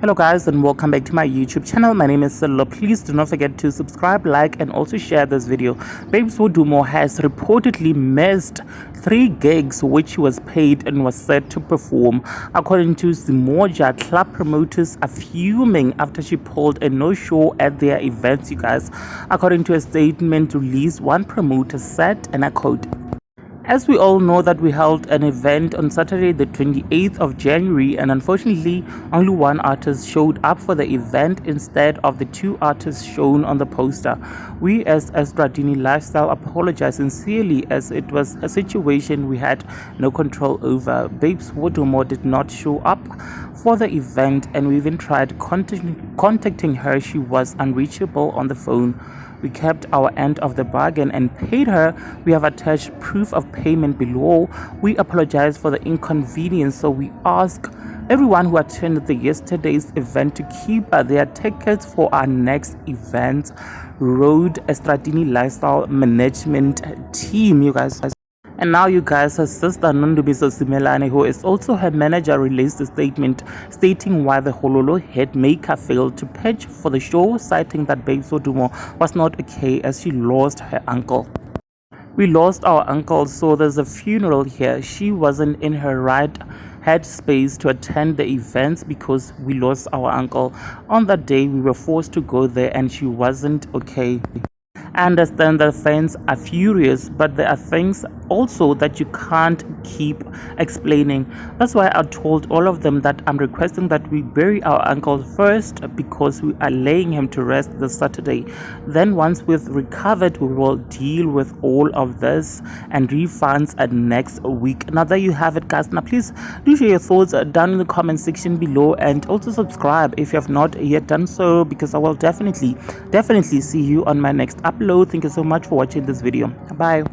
Hello guys, and welcome back to my YouTube channel. My name is Silo. Please do not forget to subscribe, like and also share this video. Babes Wodumo has reportedly missed 3 gigs which he was paid and was set to perform. According to Zimoja, club promoters are fuming after she pulled a no-show at their events, you guys. According to a statement released, one promoter said, and I quote, "As we all know that we held an event on Saturday the 28th of January, and unfortunately only one artist showed up for the event instead of the 2 artists shown on the poster. We as Estradini Lifestyle apologize sincerely as it was a situation we had no control over. Babes Wodumo did not show up for the event, and we even tried contacting her. She was unreachable on the phone. We kept our end of the bargain and paid her. We have attached proof of payment below. We apologize for the inconvenience, so we ask everyone who attended yesterday's event to keep their tickets for our next event," wrote Estradini Lifestyle Management Team, you guys. And now, you guys, her sister Nondumiso Simelane, who is also her manager, released a statement stating why the Hololo head maker failed to pitch for the show, citing that Babes Wodumo was not okay as she lost her uncle. "We lost our uncle, so there's a funeral here. She wasn't in her right headspace to attend the events because we lost our uncle. On that day, we were forced to go there and she wasn't okay. I understand that fans are furious, but there are things also that you can't keep explaining. That's why I told all of them that I'm requesting that we bury our uncle first because we are laying him to rest this Saturday. Then once we've recovered, we will deal with all of this and refunds at next week." Now there you have it, guys. Now please do share your thoughts down in the comment section below, and also subscribe if you have not yet done so, because I will definitely see you on my next upload. Thank you so much for watching this video. Bye.